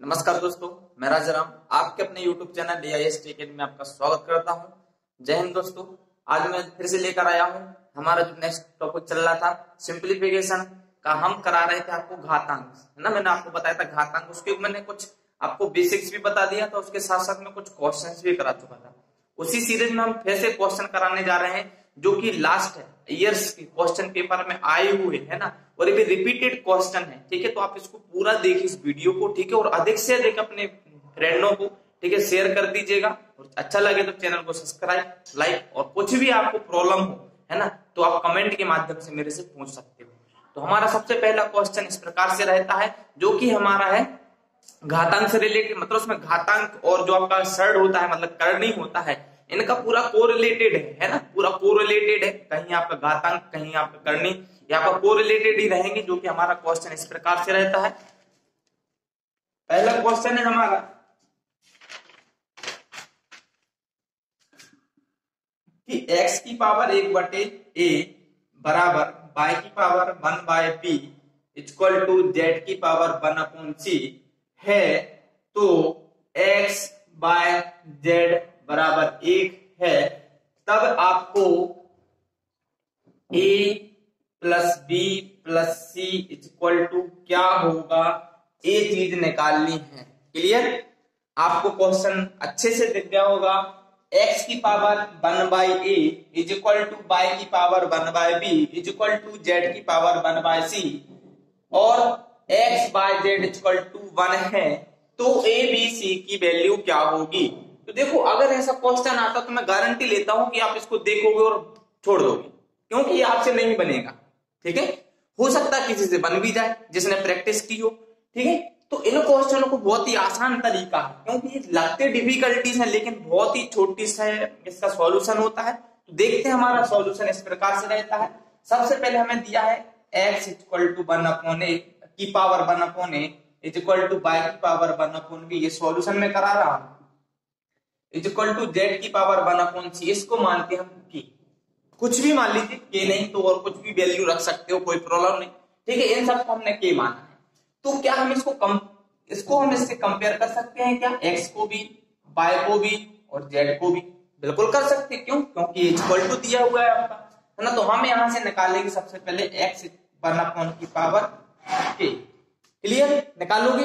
नमस्कार दोस्तों, मैं राजाराम आपके अपने YouTube चैनल DIS अकेडमी में आपका स्वागत करता हूं। जय हिंद दोस्तों। आज मैं फिर से लेकर आया हूं हमारा जो नेक्स्ट टॉपिक चल रहा था सिंप्लीफिकेशन का। हम करा रहे थे आपको घातांक, है ना। मैंने आपको बताया था घातांक, उसके मैंने कुछ आपको बेसिक्स भी बता दिया था, उसके साथ साथ में कुछ क्वेश्चंस भी करा चुका था। उसी सीरीज में हम फिर से क्वेश्चन कराने जा रहे हैं जो कि लास्ट ईयर्स के क्वेश्चन पेपर में आए हुए है ना, और ये भी रिपीटेड क्वेश्चन है। ठीक है, तो आप इसको पूरा देखिए इस वीडियो को, ठीक है, और अधिक से अधिक अपने फ्रेंडों को, ठीक है, शेयर कर दीजिएगा। और अच्छा लगे तो चैनल को सब्सक्राइब, लाइक, और कुछ भी आपको प्रॉब्लम हो, है ना, तो आप कमेंट के माध्यम से मेरे से पूछ सकते हो। तो हमारा सबसे पहला क्वेश्चन इस प्रकार से रहता है, जो कि हमारा है घातांक से रिलेटेड। मतलब उसमें घातांक और जो आपका शरण होता है, मतलब करनी होता है, इनका पूरा कोरिलेटेड है ना, पूरा कोरिलेटेड है। कहीं आपका घातांक, कहीं आपका करनी, यहाँ पर कोरिलेटेड ही रहेंगे। जो कि हमारा क्वेश्चन इस प्रकार से रहता है। पहला क्वेश्चन है हमारा कि x की पावर 1/a बराबर y की power 1/b equal to z की पावर 1/c है, तो x/z बराबर 1 है, तब आपको a plus b plus c equal to क्या होगा, ये चीज निकालनी है। क्लियर? आपको क्वेश्चन अच्छे से दिख गया होगा। x की power 1/a is equal to y की power 1/b is equal to z की पावर 1/c और x/z इक्वल टू 1 है, तो a b c की वैल्यू क्या होगी। तो देखो, अगर ऐसा क्वेश्चन आता तो मैं गारंटी लेता हूं कि आप इसको देखोगे और छोड़ दोगे, क्योंकि ये आपसे नहीं बनेगा। ठीक है, हो सकता है किसी से बन भी जाए जिसने प्रैक्टिस की हो। ठीक है, तो इन क्वेश्चनों को बहुत ही आसान तरीका है, क्योंकि ये लगते डिफिकल्टीज हैं लेकिन बहुत ही छोटी सा इसका सॉल्यूशन होता है। तो देखते हैं हमारा सॉल्यूशन इस प्रकार से रहता है। सबसे पहले हमें दिया है x इक्वल टू 1/a की power 1/a is equal to y की पावर 1/b, ये सॉल्यूशन में करा रहा हूं, इज इक्वल टू z की पावर 1/c। इसको मानते हैं हम की, कुछ भी मान लीजिए, के नहीं तो और कुछ भी वैल्यू रख सकते हो, कोई प्रॉब्लम नहीं। ठीक है, इन सबको हमने के माना है। तो क्या हम इसको हम इससे कंपेयर कर सकते हैं क्या, x को भी, y को भी और z को भी? बिल्कुल कर सकते हैं। क्यों? क्योंकि इक्वल टू दिया हुआ है आपका, है ना। तो हम यहां से निकालेंगे सबसे पहले x 1/, की पावर k। क्लियर? निकालोगे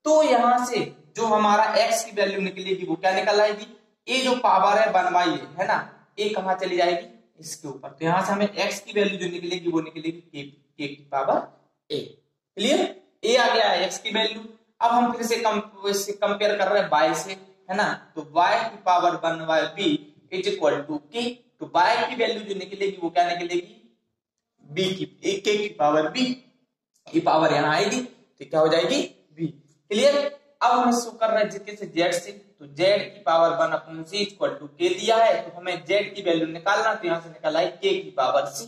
तो यहां से जो हमारा x की वैल्यू निकलेगी वो क्या निकल आएगी, ये जो पावर है 1/a है ना, ये कहां चली जाएगी, इसके ऊपर। तो यहां से हमें x की वैल्यू जो निकलेगी वो निकलेगी k की पावर a। क्लियर? a आ गया है x की वैल्यू। अब हम फिर से कंपेयर कर रहे हैं y से, है ना। तो y की power 1/b is equal to k। तो y की वैल्यू जो निकलेगी वो क्या निकलेगी, k की पावर b, ये पावर यहां आएगी तो क्या हो जाएगी b। क्लियर? अब हम इसको कर रहे हैं जिसके से z से, तो z की power 1/c equal to k दिया है, तो हमें z की वैल्यू निकालना, तो यहां से निकल आई k की पावर c।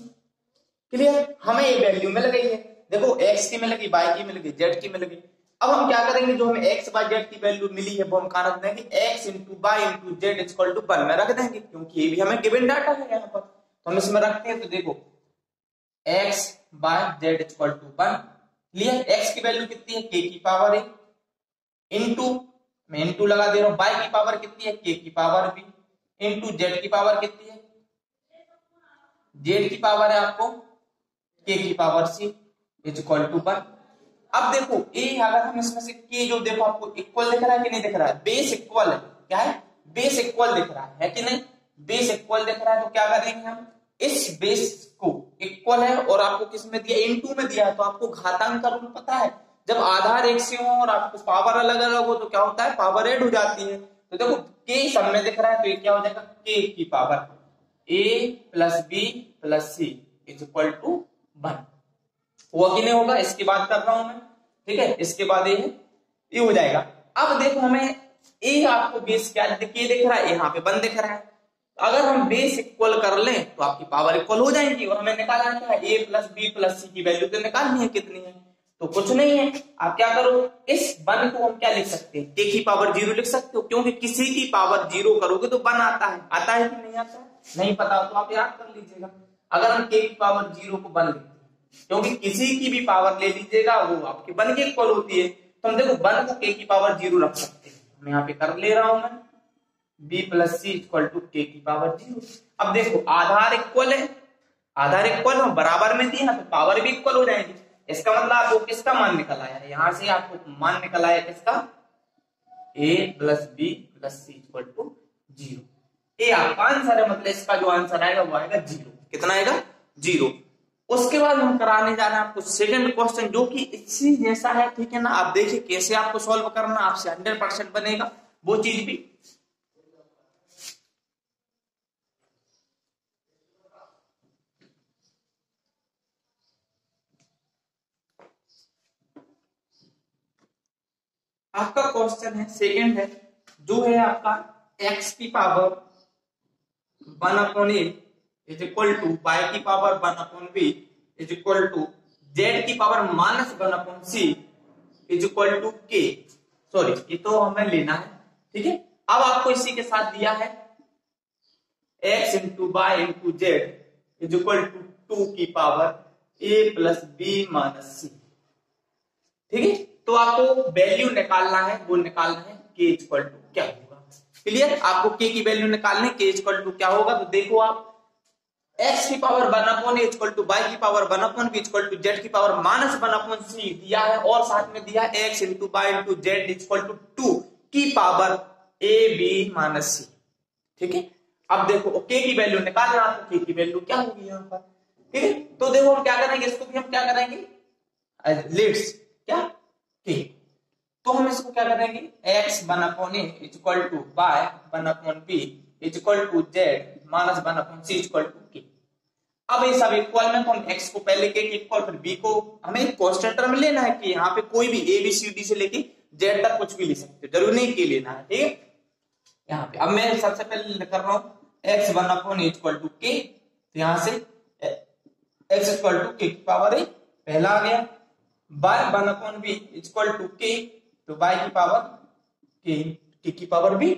क्लियर? हमें ये वैल्यू मिल गई है। देखो, x की मिल गई, y की मिल गई, z की मिल गई। अब हम क्या करेंगे, जो हमें x/z की वैल्यू मिली है वो हम कहां रख देंगे, x into y into z equal to 1 में रख देंगे, क्योंकि ये भी हमें गिवन डाटा है यहाँ पर। तो हम इसमें रखते हैं, तो देखो x/z equal to 1। Clear? x की वैल्यू कितनी है, k की पावर है, इंटू, मैं इंटू लगा दे रहा हूं, y की पावर कितनी है, k की पावर b, इंटू z की पावर कितनी है, z की पावर है आपको k की power c is equal to 1। अब देखो, a अगर हम इसमें से k जो देखो आपको इक्वल दिख रहा है कि नहीं दिख रहा है, बेस इक्वल है। क्या है? बेस इक्वल दिख रहा है कि नहीं, बेस इक्वल दिख रहा है। तो क्या करेंगे हम, इस बेस को इक्वल है और आपको किस में दिया, इनटू में दिया है, तो आपको घातांक का रूल पता है, जब आधार एक से हो और आपको पावर अलग अलग हो तो क्या होता है, पावर ऐड हो जाती है। तो देखो, k सब में दिख रहा है तो ये क्या हो जाएगा, k की power a plus b plus c is equal to 1। हुआ कि नहीं होगा, इसकी बात कर रहा हूं मैं। ठीक है, इसके बाद ये हो जाएगा। अब देखो, हमें ए आपको बेस क्या दिख रहा है, यहाँ पे 1 दिख रहा है। अगर हम बेस इक्वल कर लें तो आपकी पावर इक्वल हो जाएगी, और हमें निकालना क्या है, a प्लस बी प्लस सी की वैल्यू तो निकालनी है, कितनी है, तो कुछ नहीं है। आप क्या करो, इस 1 को हम क्या लिख सकते हैं, k की पावर 0 लिख सकते हो, क्योंकि किसी की पावर 0 करोगे तो 1 आता है। आता है कि नहीं आता है, नहीं पता तो आप याद कर लीजिएगा। अगर हम k की पावर 0 को 1 लिखते हैं, क्योंकि किसी की भी पावर ले लीजिएगा वो आपके 1 के इक्वल होती है, तो हम देखो 1 को k की पावर 0 रख सकते हैं। मैं यहाँ पे कर ले रहा हूं मैं b plus C equal to k की पावर 0। अब देखो आधार इक्वल है, आधार इक्वल हम बराबर में दिए ना तो पावर भी इक्वल हो जाएगी। इसका मतलब आपको किसका मान निकल आया है, यहां से आपको मान निकल आया किसका, a plus B plus C equal to 0। ये आपका आंसर है, मतलब इसका जो आंसर आएगा वो आएगा 0। कितना आएगा, 0। उसके बाद हम कराने जा रहे हैं आपको सेकंड क्वेश्चन जो कि इसी जैसा है, ठीक है ना। आप देखिए कैसे आपको सॉल्व करना, आपसे 100% बनेगा वो चीज भी। आपका क्वेश्चन है सेकंड है, जो है आपका x की power 1/a is equal to y की power 1/b is equal to z की power -1/c is equal to k। Sorry ये तो हमें लेना है, ठीक है। अब आपको इसी के साथ दिया है x into y into z is equal to 2 की power a plus b minus c, ठीक है। तो आपको वैल्यू निकालना है, वो निकालना है k इक्वल टू क्या होगा। क्लियर, आपको k की वैल्यू निकालनी है, k इक्वल टू क्या होगा। तो देखो आप x की power 1/a equal to y की power 1/b equal to z की पावर -1/c दिया है, और साथ में दिया है x into y into z equal to 2 की power a b minus c, ठीक है। अब देखो k की वैल्यू निकालना, तो k की वैल्यू क्या होगी यहाँ पर, ठीक है। तो देखो हम क्या करेंगे, इसको भी हम क्या करेंगे, लेट्स क्या k, तो हम इसको क्या करेंगे x 1/a equal to y 1/b equal to z -1/c equal to k। अब ये सब इक्वल में तो हम x को पहले k के इक्वल, फिर b को हमें कांस्टेंट टर्म लेना है कि यहाँ पे कोई भी a b c d से लेके z तक कुछ भी ले सकते हो, जरूरी नहीं k लेना है, ठीक है। यहाँ पे अब मैं सबसे पहले कर रहा हूँ x 1/a equal to k, तो यहाँ से x इक्वल टू k की पावर a पहला आ गया, y 1/b equal to k, तो y की पावर k की पावर b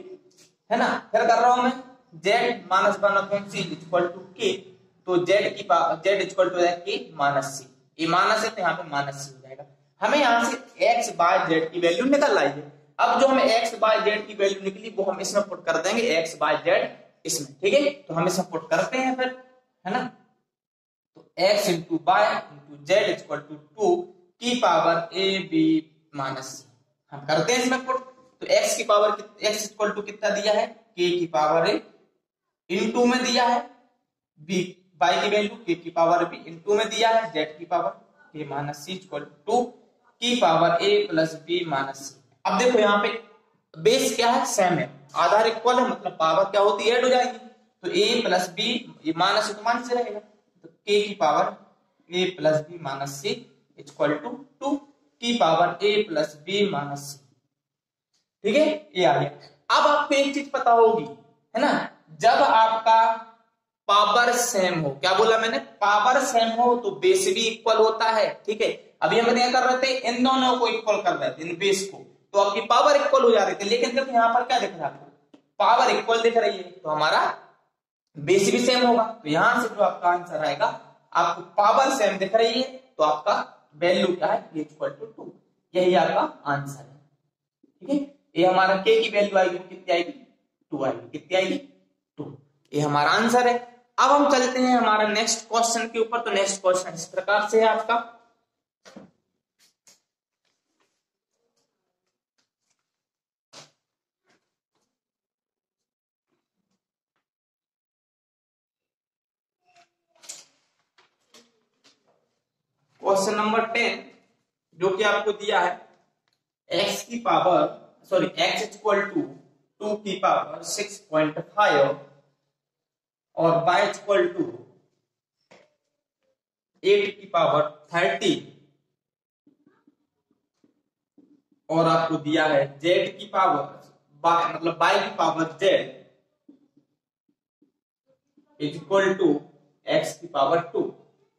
है ना। फिर कर रहा हूं मैं z -1/c equal to k, तो z की power z equal to k minus c, ये माइनस है तो यहाँ पे माइनस c हो जाएगा। हमें यहाँ से x बाय z की वैल्यू निकल आई है। अब जो हमें x बाय z की वैल्यू निकली वो हम इसमें पुट कर देंगे, x बाय z इसमें, ठीक है। तो हम इसमें पुट करते हैं फिर, है ना। तो x into by into z equal to 2 की power a b minus c, हम करते हैं इसमें पुट। तो x की पावर x इक्वल टू कितना दिया है, k की पावर a इंटू में दिया है b, y की वैल्यू k की पावर b इंटू में दिया है z की power a minus c equal to 2 की power a plus b minus c। अब देखो यहाँ पे बेस क्या है, सेम है, आधार इक्वल है, मतलब पावर क्या होती है, ऐड हो जाएगी। तो a प्लस b, ये माइनस है तो माइनस से रहेगा, तो k की power a plus b minus c equal to 2 की power a plus b minus c, ठीक है। ये आ गया। अब आपको एक चीज पता होगी, है ना, जब आपका पावर सेम हो, क्या बोला मैंने, पावर सेम हो तो बेस भी इक्वल होता है, ठीक है। अभी हम क्या कर रहे थे, इन दोनों को इक्वल कर रहे थे, इन बेस को, तो आपकी पावर इक्वल हो जा रही थी। लेकिन देखो यहाँ पर क्या दिख रहा है, पावर इक्वल दिख रही है, तो हमारा बेस भी सेम होगा। तो यहां से जो आपका आंसर आएगा, आपको पावर सेम दिख रही है तो आपका वैल्यू क्या है, इक्वल टू 2, यही आपका आंसर है, ठीक है। ये हमारा k की वैल्यू आएगी, कितनी आएगी, 2 आएगी, कितनी आएगी, 2, ये हमारा आंसर है। अब हम चलते हैं हमारा नेक्स्ट क्वेश्चन के ऊपर। तो नेक्स्ट क्वेश्चन इस प्रकार से है आपका, क्वेश्चन नंबर 10, जो कि आपको दिया है x की पावर x इक्वल टू 2 की पावर 6.5 और y इक्वल टू 8 की पावर 30, और आपको दिया है z की पावर मतलब y की power z equal to x की पावर 2,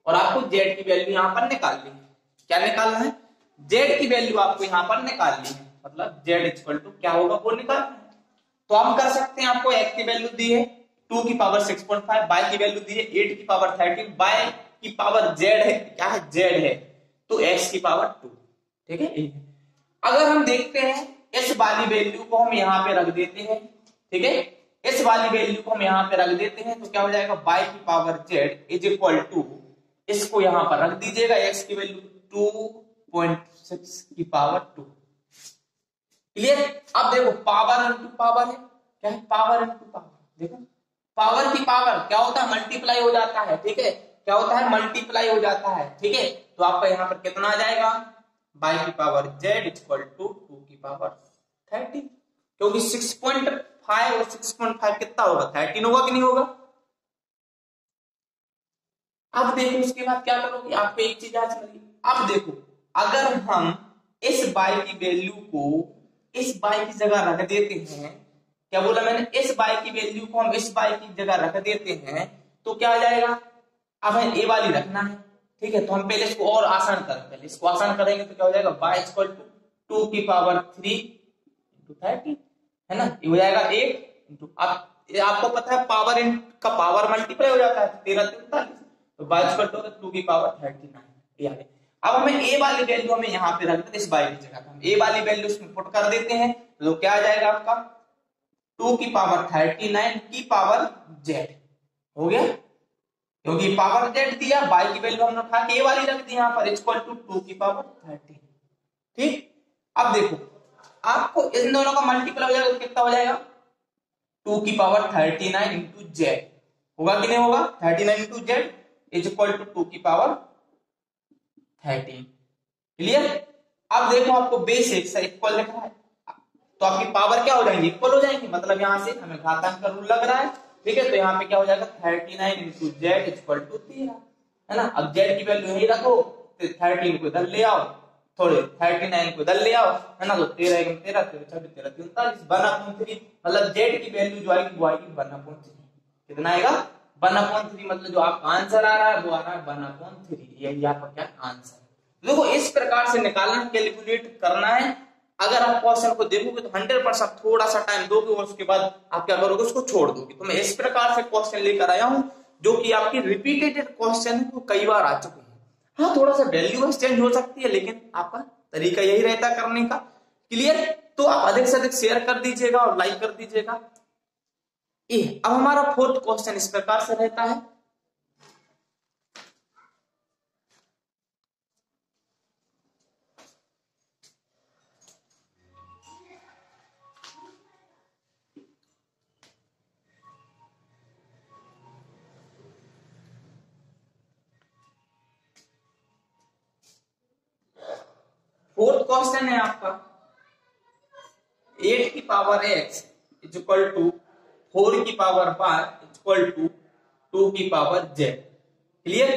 और आपको z की वैल्यू यहां पर निकालनी है। क्या निकालना है, z की वैल्यू आपको यहां पर निकालनी है, मतलब z इक्वल टू क्या होगा वो निकालना है। तो हम कर सकते हैं, आपको x की वैल्यू दी है 2 की पावर 6.5, y की वैल्यू दी है 8 की पावर 13, y की पावर z है, क्या है, z है, तो x की पावर 2, ठीक है। अगर हम देखते हैं इस वाली वैल्यू को हम यहाँ पे रख देते हैं, ठीक है, इस वाली वैल्यू को हम यहाँ पे रख देते हैं तो क्या हो जाएगा, y की power z is equal to, इसको यहाँ पर रख दीजिएगा x की वैल्यू 2.6 की पावर 2। क्लियर। अब देखो पावर इंटू पावर है, क्या है, पावर इंटू पावर। देखो पावर की पावर क्या होता है, मल्टीप्लाई हो जाता है, ठीक है, क्या होता है, मल्टीप्लाई हो जाता है, ठीक है। तो आपका यहाँ पर कितना आ जाएगा, y की पावर z इक्वल टू 2 की पावर 30, क्योंकि 6.5 और 6.5 कितना होगा, 13 होगा कि नहीं होगा। अब देखो उसके बाद क्या करोगे, आपको एक चीज याद चलेगी। अब देखो अगर हम इस y की वैल्यू को इस y की जगह रख देते हैं, क्या बोला मैंने, इस y की वैल्यू को हम इस y की जगह रख देते हैं तो क्या आ जाएगा, अब हमें ए वाली रखना है, ठीक है। तो हम पहले इसको और आसान करें, पहले इसको आसान करेंगे तो क्या हो जाएगा, y इक्वल टू 2 की पावर 3 इंटू 30, है ना, ये हो जाएगा 8 इंटू, अब आपको पता है पावर का पावर मल्टीप्लाई हो जाता है, 13 43, तो y इक्वल टू 2 की पावर 39 ये आ गया। अब हमें ए वाली वैल्यू हमें यहाँ पे रख देते, इस y की जगह हम ए वाली वैल्यू इसमें पुट कर देते हैं तो क्या आ जाएगा आपका 2 की पावर 39 की पावर z हो गया, क्योंकि पावर z दिया, y की वैल्यू हमने उठा के ए वाली रख दी यहाँ पर इक्वल टू 2 की पावर 30, ठीक। अब देखो आपको इन दोनों का मल्टीप्लाई हो जाएगा तो कितना हो जाएगा, 2 की पावर 39 इंटू z होगा कि नहीं होगा, 39 into z is equal to 2 की पावर 13। क्लियर। अब देखो आपको बेस एक से इक्वल लिखना है तो आपकी पावर क्या हो जाएंगी, इक्वल हो जाएंगी, मतलब यहाँ से हमें घातांक का रूल लग रहा है, ठीक है। तो यहाँ पे क्या हो जाएगा 39 इंटू जेड इक्वल टू 13, है ना। अब जेड की वैल्यू यही रखो, 13 को इधर ले आओ, थोड़े 39 को इधर ले आओ, है ना, तो 13 13 13 39 1/3, मतलब जेड की वैल्यू जो आएगी वो आएगी 1/3, कितना आएगा 1/3, मतलब जो आपका आंसर आ रहा है वो आ रहा है 1/3, यही आपका क्या आंसर। देखो इस प्रकार से निकालना, कैलकुलेट करना है। अगर आप क्वेश्चन को देखोगे तो 100% थोड़ा सा टाइम दोगे और उसके बाद आप क्या करोगे, उसको छोड़ दोगे। तो मैं इस प्रकार से क्वेश्चन लेकर आया हूं जो कि आपकी रिपीटेड क्वेश्चन है, वो कई बार आ चुके हैं। हाँ थोड़ा सा वैल्यू चेंज हो सकती है लेकिन आपका तरीका यही रहता है करने का। क्लियर। तो आप अधिक से अधिक शेयर कर दीजिएगा और लाइक कर दीजिएगा। अब हमारा फोर्थ क्वेश्चन इस प्रकार से रहता है, फोर्थ क्वेश्चन है आपका 8 की power x is equal to 4 की पावर y इक्वल टू 2 की पावर z। क्लियर।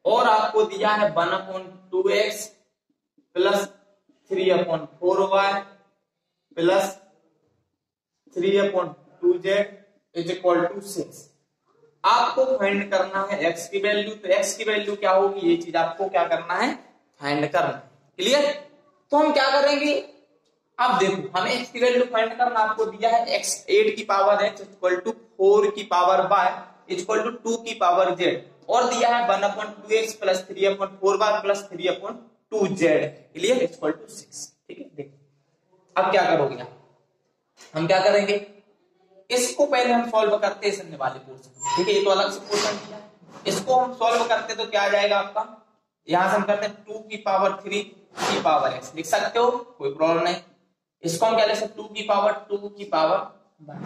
और आपको दिया है 1/2x plus 3/4y plus 3/2z is equal to 6। आपको फाइंड करना है x की वैल्यू। तो x की वैल्यू क्या होगी, ये चीज आपको क्या करना है, फाइंड करना है। क्लियर। तो हम क्या करेंगे, अब देखो हमें x की वैल्यू फाइंड करना, आपको दिया है x 8 की पावर x इक्वल टू 4 की पावर y इक्वल टू 2 की पावर z, और दिया है 1/2x plus 3/4y plus 3/2z clear equal to 6। ठीक है। देखो अब क्या करोगे आप, हम क्या करेंगे, इसको पहले हम सॉल्व करते हैं सामने वाले पोर्शन। ठीक है, ये तो अलग से पोर्शन दिया है, इसको हम सॉल्व करते तो क्या आ जाएगा आपका, यहां से हम करते हैं 2 की पावर 3 की पावर x, लिख सकते हो कोई प्रॉब्लम नहीं। इसको हम क्या लिख सकते 2 की पावर 2 की पावर,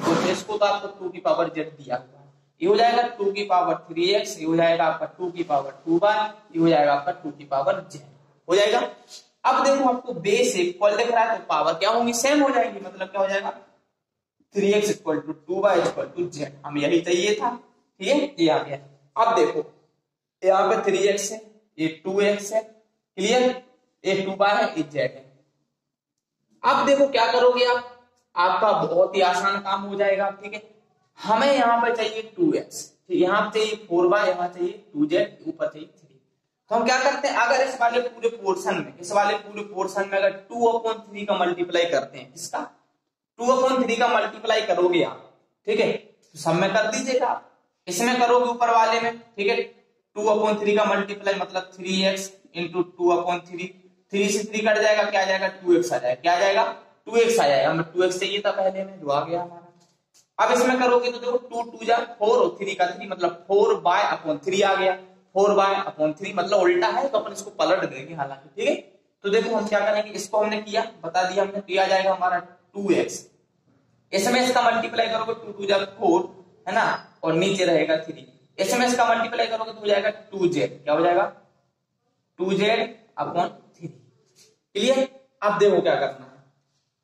तो इसको तो आपको 2 की पावर z दिया हुआ है, ये हो जाएगा 2 की पावर 3x, ये हो जाएगा आपका 2 की पावर 2y, ये हो जाएगा आपका 2 की पावर z हो जाएगा। अब देखो आपको बेस इक्वल दिख रहा है तो पावर क्या होंगी, सेम हो जाएगी, मतलब क्या हो जाएगा 3x equal to 2y equal to z, हम यही चाहिए था। ठीक है, ये आ गया। अब देखो यहाँ पे 3x है, ये 2x है, क्लियर, ये 2y है, ये z है। अब देखो क्या करोगे आप, आपका बहुत ही आसान काम हो जाएगा। ठीक है, हमें यहाँ पर चाहिए 2x, यहाँ चाहिए 4y, यहाँ चाहिए 2z, ऊपर चाहिए 3। तो हम क्या करते हैं, अगर इस वाले पूरे पोर्शन में, इस वाले पूरे पोर्शन में अगर 2/3 का मल्टीप्लाई करते हैं, इसका 2/3 का मल्टीप्लाई करोगे आप, ठीक है, तो सब में कर दीजिएगा, इसमें करोगे ऊपर वाले में, ठीक है, 2/3 का मल्टीप्लाई मतलब 3x इंटू 2/3 3 से 3 कट जाएगा, क्या आ जाएगा 2x आ जाएगा, क्या आ जाएगा 2x आ जाएगा। हमें 2x चाहिए था पहले में, जो आ गया हमारा। अब इसमें करोगे तो देखो 2 2 जा 4 और 3 का 3 मतलब 4/3 आ गया, 4/3 मतलब उल्टा है तो अपन इसको पलट देंगे हालांकि, ठीक है। तो देखो हम क्या करेंगे, इसको हमने किया, बता दिया हमने, तो आ जाएगा हमारा 2x। इसमें इसका मल्टीप्लाई करोगे 2 2 जा 4 है ना, और नीचे रहेगा 3। इसमें इसका मल्टीप्लाई करोगे तो हो जाएगा 2z, क्या हो जाएगा 2z/3। क्लियर। अब देखो क्या करना है,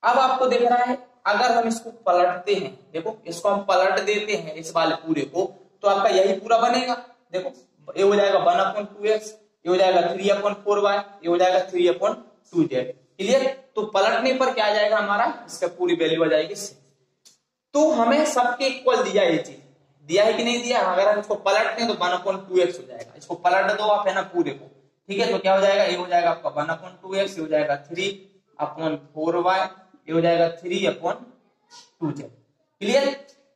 अब आपको दिख रहा है अगर हम इसको पलटते हैं, देखो इसको हम पलट देते हैं इस वाले पूरे को, तो आपका यही पूरा बनेगा। देखो ये हो जाएगा 1/2x, ये हो जाएगा 3/4y, ये हो जाएगा 3/2z। क्लियर। तो पलटने पर क्या आ जाएगा हमारा, इसका पूरी वैल्यू आ जाएगी 6। तो हमें सबके इक्वल दिया, ये चीज दिया है कि नहीं दिया। अगर हम इसको पलटते हैं तो 1/2x हो जाएगा, इसको पलट दो आप है ना पूरे को, ठीक है। तो क्या हो जाएगा, ये हो जाएगा आपका 1/2x, ये हो जाएगा 3/4y, ये हो जाएगा 3/2z। क्लियर।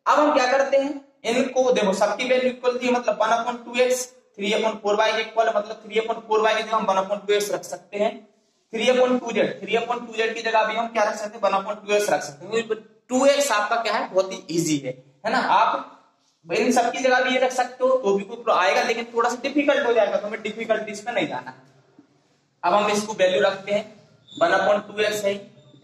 अब हम क्या करते हैं, इनको देखो सबकी वैल्यू इक्वल थी, मतलब 1/2x 3/4y के इक्वल, मतलब 3/4y की जगह हम 1/2x रख सकते हैं। 3/2z की जगह भी हम क्या रख सकते हैं, 1/2x रख सकते हैं। 2x आपका क्या है, बहुत ही इजी है ना। आप इन सबकी जगह भी ये रख सकते हो तो भी कोई आएगा, लेकिन थोड़ा सा डिफिकल्ट हो जाएगा, तो हमें डिफिकल्टीज पे नहीं जाना। अब हम इसको वैल्यू रखते हैं, 1/2x है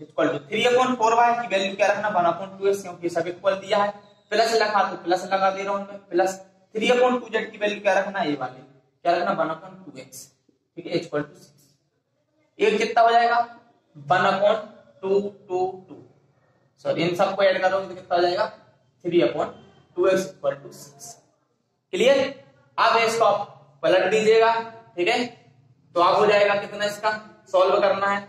इक्वल टू 3/4y की वैल्यू क्या रखना, 1/2x, क्योंकि सब इक्वल दिया है। प्लस लगा तो प्लस लगा दे रहा हूं मैं, प्लस 3/2z की वैल्यू क्या रखना, ये वाली क्या रखना 1/2x, ठीक है, इक्वल टू 6। एक कितना हो जाएगा 1/2 सॉरी, इन सबको ऐड करोगे तो कितना हो जाएगा 3/2x इक्वल टू 6। क्लियर। अब इसको आप पलट दीजिएगा, ठीक है। तो आप हो जाएगा कितना, इसका सॉल्व करना है,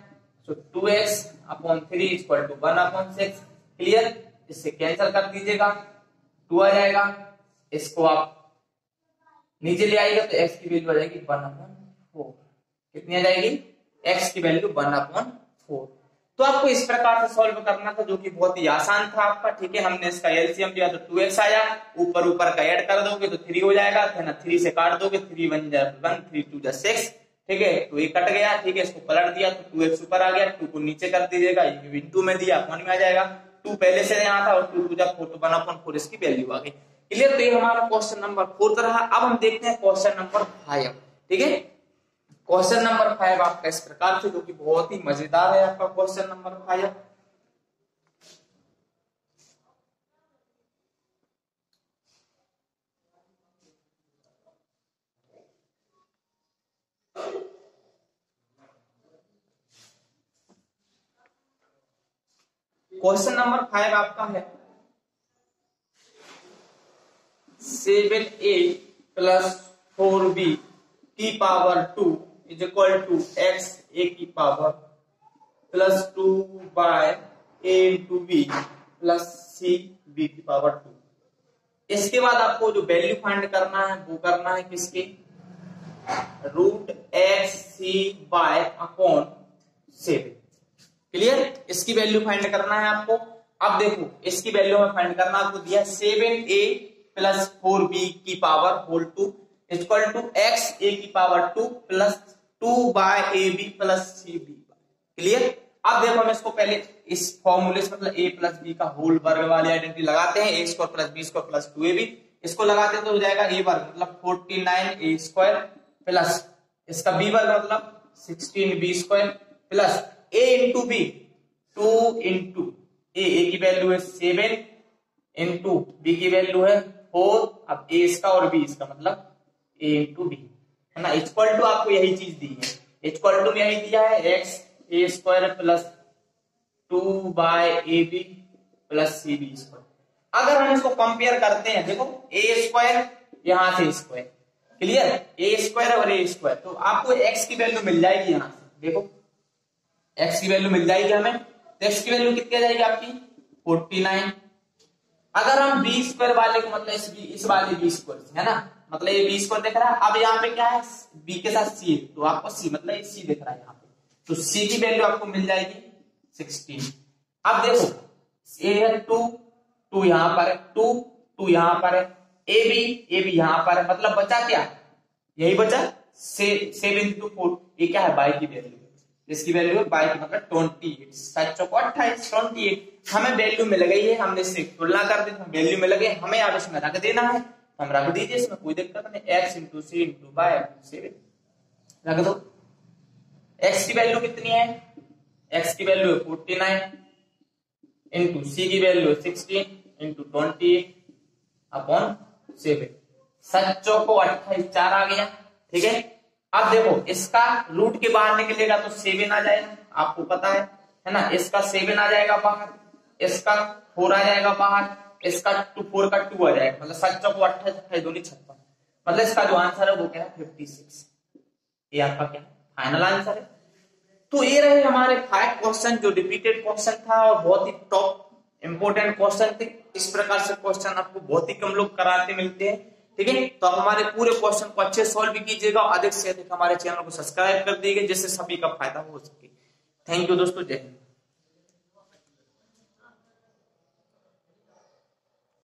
तो 2x/3 इक्वल टू 1/6। क्लियर। इससे कैंसिल कर दीजिएगा, 2 आ जाएगा, इसको आप नीचे ले आइएगा तो x की वैल्यू आ जाएगी 1/4। कितनी आ जाएगी, x की वैल्यू 1/4। तो आपको इस प्रकार से सॉल्व करना था, जो कि बहुत ही आसान था आपका, ठीक है। हमने इसका एलसीएम लिया तो 2x आया, ऊपर का ऐड कर दोगे तो 3 हो जाएगा, है ना। 3 से काट दोगे, 3 1 जा 1, 3 2 जा 6, ठीक है। तो ये कट गया, ठीक है। इसको पलट दिया तो 2x ऊपर आ गया, 2 को नीचे कर दीजिएगा, ये इनटू में दिया अपॉन में आ जाएगा। 2 पहले से यहाँ था और 2 2 जा 4 तो 1/4 इसकी वैल्यू आ गई। क्लियर। तो ये हमारा क्वेश्चन नंबर 4 रहा। अब हम देखते हैं क्वेश्चन नंबर 5, ठीक है। क्वेश्चन नंबर 5 आपका इस प्रकार से, जो कि बहुत ही मजेदार है आपका क्वेश्चन नंबर 5। क्वेश्चन नंबर 5 आपका है 7a + 4b की power 2 is equal to x a की power plus 2/a into b plus c b की पावर 2। इसके बाद आपको जो वैल्यू फाइंड करना है वो करना है किसकी, √(x(c)/(7). क्लियर। इसकी वैल्यू फाइंड करना है आपको। अब देखो इसकी वैल्यू में फाइंड करना आपको दिया 7a + 4b की power whole 2 equal to x a की power 2 plus 2/ab plus cb। Clear. अब देखो हम इसको पहले इस फॉर्मूले से, मतलब a + b का होल वर्ग वाली आइडेंटिटी लगाते हैं, a² + b² + 2ab। इसको लगाते तो हो जाएगा a वर्ग मतलब 49a² प्लस इसका b वर्ग मतलब 16b² plus a into b 2 into a की वैल्यू है 7 इंटू b की वैल्यू है 4। अब a इसका और b इसका मतलब a इंटू b, है ना। इक्वल टू आपको यही चीज दी है, इक्वल टू में यही दिया है x a² plus 2/ab plus cb²। अगर हम इसको कंपेयर करते हैं, देखो a² यहां से स्क्वायर, क्लियर, a² और a², तो आपको x की वैल्यू मिल जाएगी यहां से। देखो x की वैल्यू मिल जाएगी हमें, तो x की वैल्यू कितनी आ जाएगी आपकी 49। अगर हम b² वाले को, मतलब इस वाले b² है ना, मतलब ये b² दिख रहा है। अब यहाँ पे क्या है, b के साथ c है, तो आपको c मतलब ये c दिख रहा है यहाँ पे, तो c की वैल्यू आपको मिल जाएगी 16। अब देखो a है 2 यहाँ पर है, 2 यहाँ पर है, ab यहाँ पर है, मतलब बचा क्या, यही बचा 7 into 4, ये क्या है y की वैल्यू, जिसकी वैल्यू है 22 मतलब 28, 7 चौको 28, 28। हमें वैल्यू मिल गई है, हमने इससे तुलना कर दी, वैल्यू मिल गई, हमें अब इसमें रख देना है, हम रख दीजिए, इसमें कोई दिक्कत नहीं। x इंटू सी इंटू वाई 7 रख दो। x की वैल्यू कितनी है, x की वैल्यू है 49 इंटू सी की वैल्यू 16 इंटू 28 अपॉन 7, 7 चौको 28, 4 आ गया, ठीक है। अब देखो इसका रूट के बाहर निकलेगा तो 7 आ जाएगा, आपको पता है ना, इसका 7 आ जाएगा बाहर, इसका 4 आ जाएगा बाहर, इसका 4 का 2 आ जाएगा, मतलब 7 चौको 28, 28 दूनी 56, मतलब इसका जो आंसर है वो क्या है 56। ये आपका क्या फाइनल आंसर है। तो ये रहे हमारे 5 क्वेश्चन जो रिपीटेड क्वेश्चन था और बहुत ही टॉप इंपोर्टेंट क्वेश्चन थे। इस प्रकार से क्वेश्चन आपको बहुत ही कम लोग कराते मिलते हैं, ठीक है। तो आप हमारे पूरे क्वेश्चन को अच्छे सॉल्व भी कीजिएगा, अधिक से अधिक हमारे चैनल को सब्सक्राइब कर दीजिए जिससे सभी का फायदा हो सके। थैंक यू दोस्तों, जय हिंद।